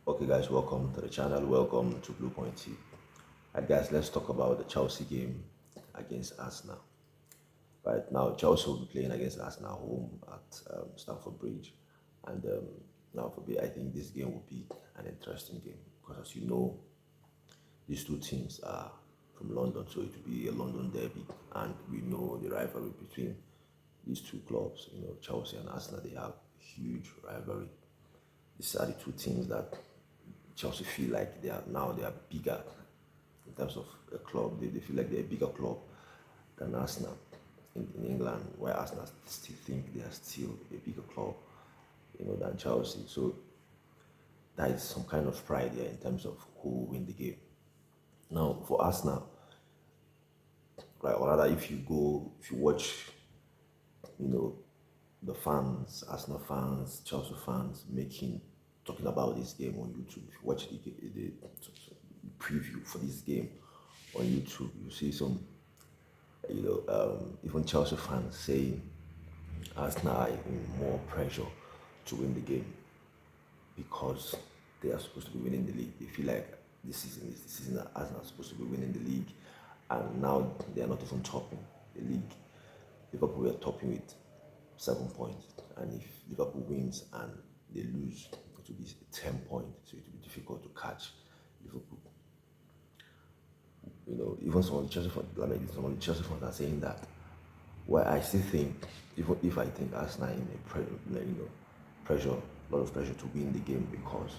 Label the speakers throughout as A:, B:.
A: Okay, guys, welcome to the channel. Welcome to Blue Point T. Right, guys, let's talk about the Chelsea game against Arsenal. Right now, Chelsea will be playing against Arsenal home at Stamford Bridge, and now for me, I think this game will be an interesting game because, as you know, these two teams are from London, so it will be a London derby, and we know the rivalry between these two clubs. You know, Chelsea and Arsenal, they have huge rivalry. These are the two teams that Chelsea feel like they are bigger in terms of a club. They feel like they're a bigger club than Arsenal in England, where Arsenal still think they are still a bigger club, than Chelsea. So that is some kind of pride there in terms of who will win the game. Now for Arsenal, right, or rather, if you watch, you know, the fans, Arsenal fans, Chelsea fans talking about this game on YouTube. If you watch the preview for this game on YouTube, you see some, even Chelsea fans saying Arsenal are in more pressure to win the game because they are supposed to be winning the league. They feel like this season is the season that Arsenal are supposed to be winning the league, and now they are not even topping the league. Liverpool were topping with 7 points, and if Liverpool wins and they lose, it will be 10 points, so it will be difficult to catch Liverpool. Even some of the Chelsea fans are saying that. Well, I still think, even if I think Arsenal in pressure, a lot of pressure to win the game because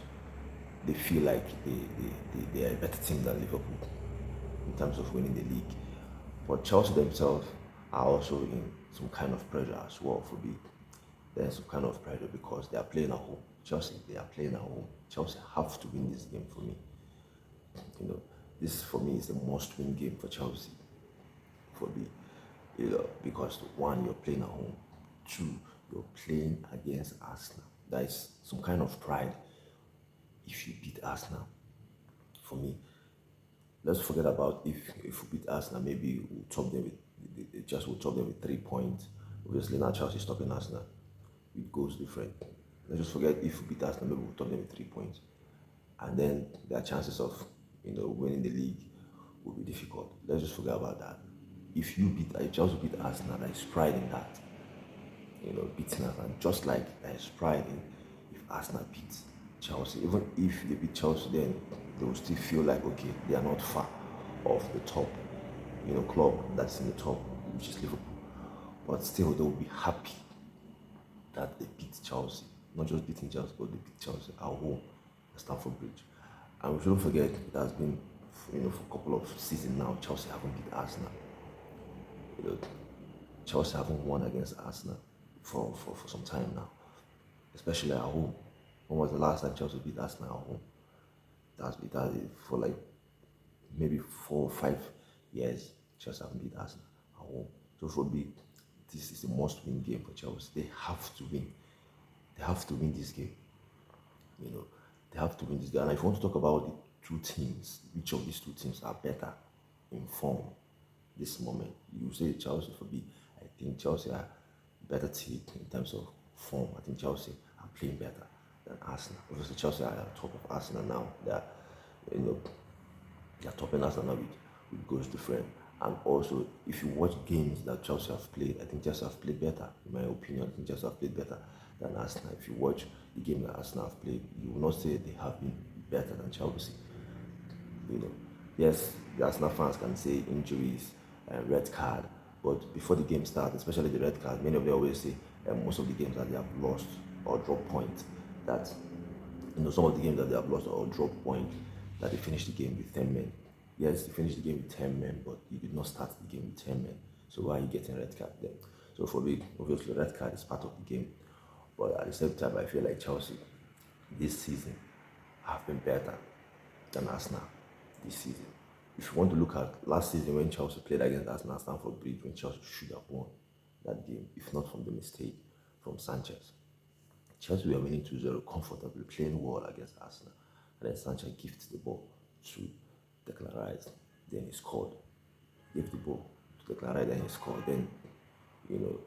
A: they feel like they are a better team than Liverpool in terms of winning the league. But Chelsea themselves are also in some kind of pressure as well for me. There's some kind of pressure because they are playing at home. Chelsea, they are playing at home. Chelsea have to win this game for me. This for me is a must-win game for Chelsea. For me, because one, you're playing at home. Two, you're playing against Arsenal. That is some kind of pride if you beat Arsenal. For me, let's forget about if we beat Arsenal, maybe we'll top them we'll top them with 3 points. Obviously, now Chelsea is stopping Arsenal with goals different. Let's just forget if we beat Arsenal, maybe we'll top them with 3 points, and then their chances of winning the league will be difficult. Let's just forget about that. If Chelsea beat Arsenal, there is pride in that. Beating Arsenal, just like there is pride in if Arsenal beats Chelsea. Even if they beat Chelsea, then they will still feel like okay, they are not far off the top, club that's in the top, which is Liverpool. But still, they will be happy that they beat Chelsea. Not just beating Chelsea, but they beat Chelsea at home at Stamford Bridge. And we shouldn't forget it has been, for a couple of seasons now, Chelsea haven't beat Arsenal. You know, Chelsea haven't won against Arsenal for some time now, especially at home. When was the last time Chelsea beat Arsenal at home? That's for like maybe 4 or 5 years. Chelsea haven't beat Arsenal at home. So for me, this is a must-win game for Chelsea. They have to win. They have to win this game. They have to win this game. And if you want to talk about the two teams, which of these two teams are better in form this moment, you say Chelsea for me. I think Chelsea are better team in terms of form. I think Chelsea are playing better than Arsenal. Obviously, Chelsea are on top of Arsenal now. You know, they're topping Arsenal now with goals different. And also, if you watch games that Chelsea have played, I think Chelsea have played better. In my opinion, I think Chelsea have played better than Arsenal. If you watch the game that Arsenal have played, you will not say they have been better than Chelsea. Yes, the Arsenal fans can say injuries, red card, but before the game starts, especially the red card, many of them always say most of the games that they have lost or dropped points, that some of the games that they have lost or dropped points, that they finished the game with 10 men. Yes, they finished the game with 10 men, but you did not start the game with 10 men. So why are you getting red card then? So for me, obviously, red card is part of the game. But at the same time, I feel like Chelsea this season have been better than Arsenal this season. If you want to look at last season when Chelsea played against Arsenal at Stamford Bridge, when Chelsea should have won that game, if not from the mistake from Sanchez. Chelsea were winning 2-0 comfortably, playing well against Arsenal. And then Sanchez gifts the ball to Declan Rice. Then he scored. Gave the ball to Declan Rice, then he scored. Then,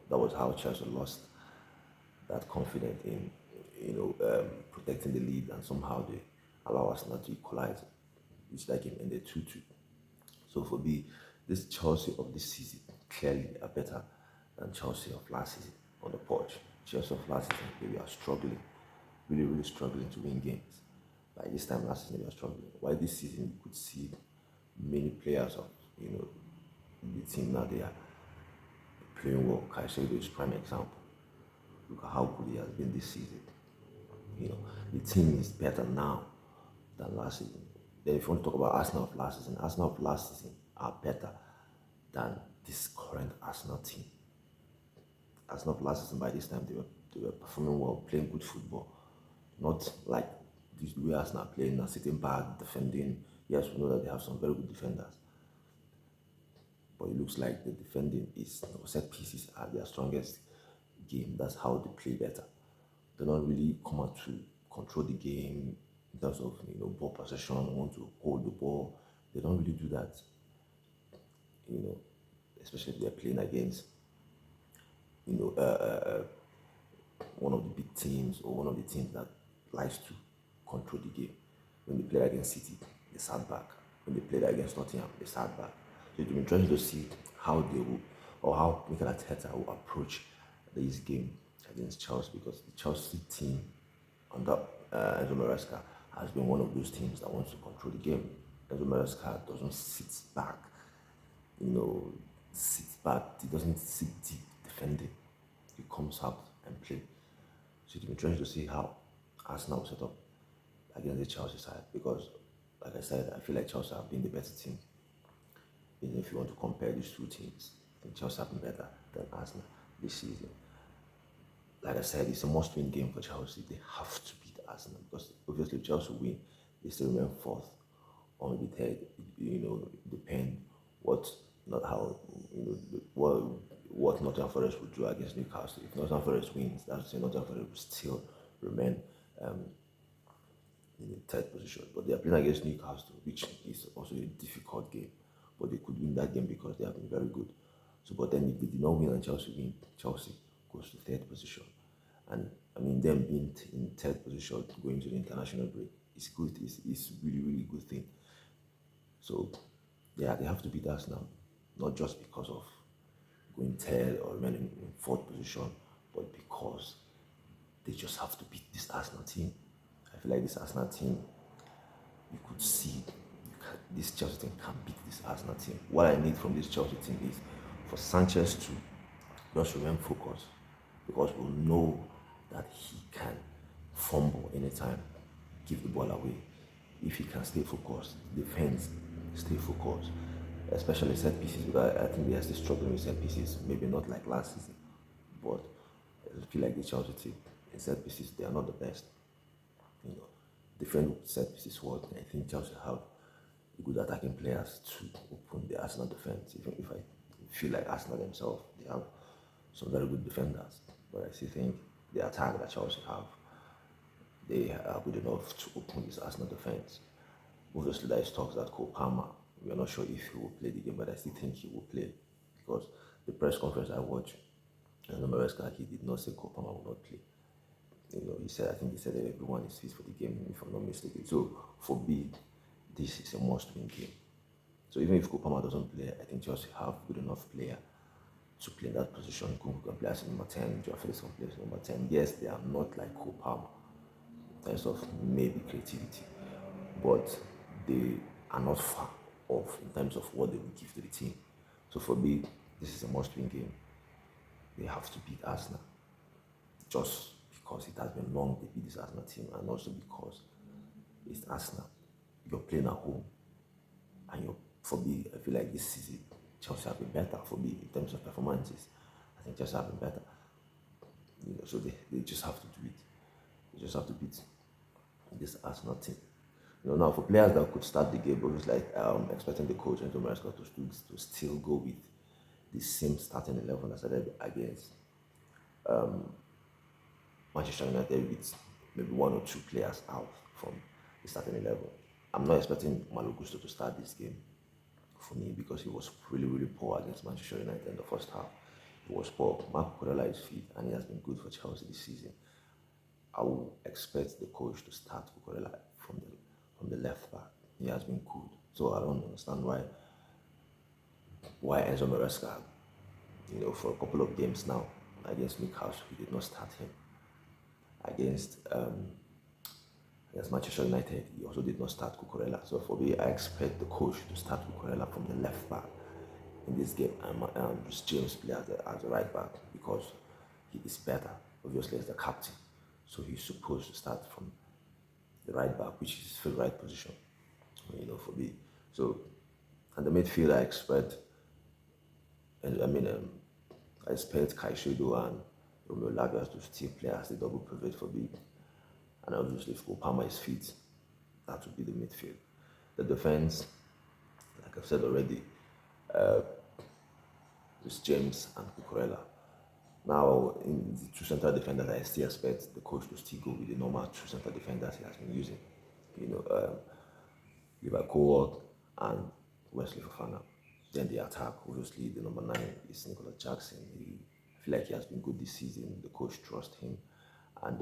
A: that was how Chelsea lost that confidence in, protecting the lead, and somehow allow Arsenal to equalize, which that game ended 2-2. So for me, this Chelsea of this season clearly are better than Chelsea of last season on the porch. Chelsea of last season, they were struggling, really, really struggling to win games. By this time last season, they were struggling. Why this season you could see many players of the team now they are playing well. Caicedo is prime example. Look at how good he has been this season. The team is better now than last season. Then if you want to talk about Arsenal of last season are better than this current Arsenal team. Arsenal of last season by this time they were performing well, playing good football. Not like this way Arsenal playing now, sitting back, defending. Yes, we know that they have some very good defenders. But it looks like the defending is set pieces are their strongest game. That's how they play better. They don't really come out to control the game in terms of ball possession, want to hold the ball. They don't really do that. You know, especially if they're playing against you know one of the big teams or one of the teams that likes to control the game. When they played against City, they sat back. When they played against Nottingham, they sat back. So it will be interesting to see how they will, or how Mikel Arteta will approach this game against Chelsea, because the Chelsea team under Enzo Maresca has been one of those teams that wants to control the game. Enzo Maresca doesn't sit back, sits back. He doesn't sit deep defending. He comes out and play. So it will be interesting to see how Arsenal will set up against the Chelsea side, because, like I said, I feel like Chelsea have been the better team. Even if you want to compare these two teams, I think Chelsea have been better than Arsenal this season. Like I said, it's a must-win game for Chelsea. They have to beat Arsenal, because obviously if Chelsea win, they still remain fourth or maybe third. Depend what not how what Nottingham Forest will do against Newcastle. If Nottingham Forest wins, that's to say Nottingham Forest will still remain in the third position. But they are playing against Newcastle, which is also a difficult game. But they could win that game because they have been very good. So, but then if they did not win and Chelsea win, Chelsea goes to third position. And I mean, them being in third position going to the international break is good. It's really, really good thing. So, yeah, they have to beat us now, not just because of going third or remaining in fourth position, but because they just have to beat this Arsenal team. I feel like this Arsenal team, you could see this Chelsea team can beat this Arsenal team. What I need from this Chelsea team is for Sanchez to just remain focused, because we know that he can fumble anytime, give the ball away. If he can stay focused, defense stay focused, especially set pieces, because I think they are still struggling with set pieces, maybe not like last season, but I feel like the Chelsea team in set pieces, they are not the best. Different set pieces work. I think Chelsea have good attacking players to open the Arsenal defense. Even if I feel like Arsenal themselves, they have some very good defenders, but I still think the attack that Chelsea have, they are good enough to open this Arsenal defense. Obviously, there is talks that Cole Palmer, we are not sure if he will play the game, but I still think he will play, because the press conference I watched, and Maresca, he did not say Cole Palmer will not play. I think he said that everyone is fit for the game, if I'm not mistaken. So for me, this is a must-win game. So even if Cole Palmer doesn't play, I think Chelsea have good enough player to play in that position. Kunku can play as number 10, Joao Felix can play as number 10. Yes, they are not like Cole Palmer in terms of maybe creativity, but they are not far off in terms of what they will give to the team. So for me, this is a must-win game. They have to beat Arsenal, just because it has been long they beat this Arsenal team, and also because it's Arsenal. You're playing at home, and for me, I feel like this season Chelsea have been better for me in terms of performances. I think Chelsea have been better. So they just have to do it. They just have to beat this Arsenal team. Now for players that could start the game, but it's like expecting the coach and Maresca to still go with the same starting 11 that started against Manchester United, with maybe one or two players out from the starting 11. I'm not expecting Malo Gusto to start this game for me, because he was really, really poor against Manchester United in the first half. He was poor. Marco Cucurella is fit, and he has been good for Chelsea this season. I will expect the coach to start Cucurella from from the left back. He has been good. So I don't understand why Enzo Maresca, for a couple of games now against Newcastle, he did not start him. Against Manchester United, he also did not start Cucurella. So for me, I expect the coach to start Cucurella from the left back in this game, and James play as the right back because he is better, obviously, as the captain. So he's supposed to start from the right back, which is his favorite position, for me. So, and the midfield, I expect, I expect Caicedo and Romeo Lavia to still play as the double pivot for me. And obviously, if Palmer is fit, that would be the midfield. The defense, like I've said already, is James and Cucurella. Now, in the two central defenders, I still expect the coach to still go with the normal two central defenders he has been using. Levi Colwill and Wesley Fofana. Then the attack, obviously, the number 9 is Nicolas Jackson. I feel like he has been good this season. The coach trusts him. And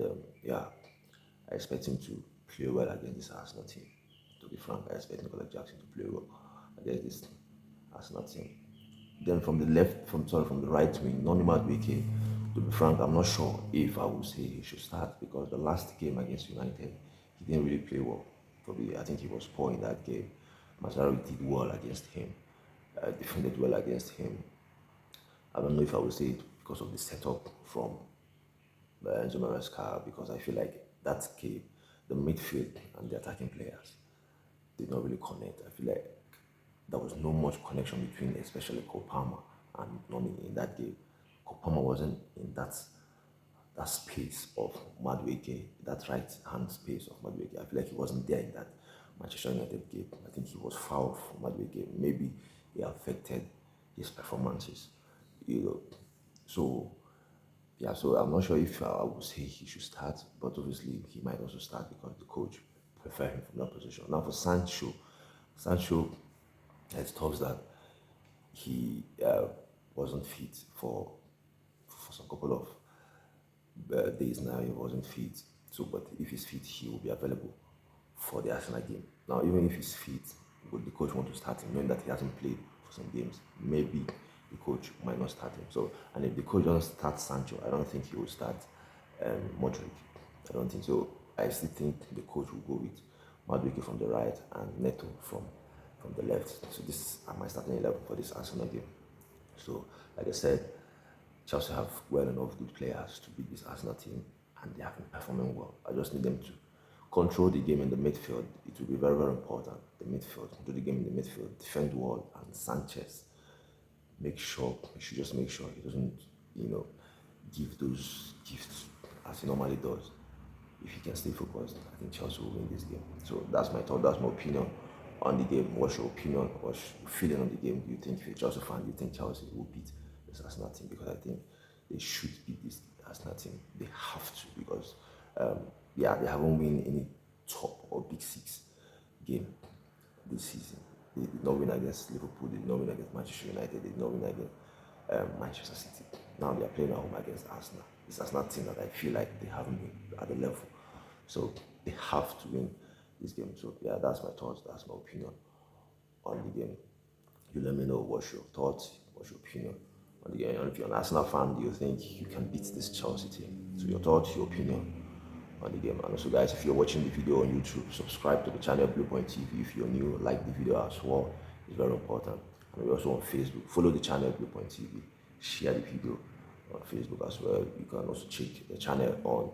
A: I expect him to play well against this Arsenal team. To be frank, I expect Nicolas Jackson to play well against this Arsenal team. Then from the right wing, Noni Madueke, to be frank, I'm not sure if I would say he should start because the last game against United, he didn't really play well. Probably, I think he was poor in that game. Mazraoui did well against him, defended well against him. I don't know if I would say it because of the setup from Enzo Maresca, because I feel like that game, the midfield and the attacking players did not really connect. I feel like there was no much connection between, especially Cole Palmer and Noni in that game. Cole Palmer wasn't in that space of Madueke, that right hand space of Madueke. I feel like he wasn't there in that Manchester United game. I think he was far from Madueke. Maybe it affected his performances. So I'm not sure if I would say he should start, but obviously he might also start because the coach preferred him from that position. Now for Sancho, it's talks that he wasn't fit for some couple of days now. He wasn't fit. So, but if he's fit, he will be available for the Arsenal game. Now, even if he's fit, would the coach want to start him, knowing that he hasn't played for some games? Maybe the coach might not start him. So, and if the coach doesn't start Sancho, I don't think he will start Modric. I don't think so. I still think the coach will go with Madueke from the right and Neto from the left. So this is my starting 11 for this Arsenal game. So, like I said, Chelsea have well enough good players to beat this Arsenal team, and they have been performing well. I just need them to control the game in the midfield. It will be very, very important. The midfield, control the game in the midfield, defend well, and Sanchez. Make sure he doesn't, give those gifts as he normally does. If he can stay focused, I think Chelsea will win this game. So that's my thought, that's my opinion on the game. What's your opinion? What's your feeling on the game? Do you think, if you're a Chelsea fan, do you think Chelsea will beat this Arsenal team? Because I think they should beat this Arsenal team. They have to, because they haven't won any top or big six game this season. They did not win against Liverpool, they did not win against Manchester United, they did not win against Manchester City. Now they are playing at home against Arsenal. This Arsenal team that I feel like they haven't been at the level. So they have to win this game. So yeah, that's my thoughts, that's my opinion on the game. You let me know what's your thoughts, what's your opinion on the game. And if you're an Arsenal fan, do you think you can beat this Chelsea team? So your thoughts, your opinion on the game. And also guys, if you're watching the video on YouTube, subscribe to the channel Bluepoint TV. If you're new, like the video as well. It's very important. And we're also on Facebook. Follow the channel Bluepoint TV. Share the video on Facebook as well. You can also check the channel on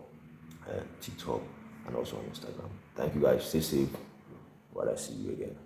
A: TikTok and also on Instagram. Thank you guys. Stay safe while I see you again.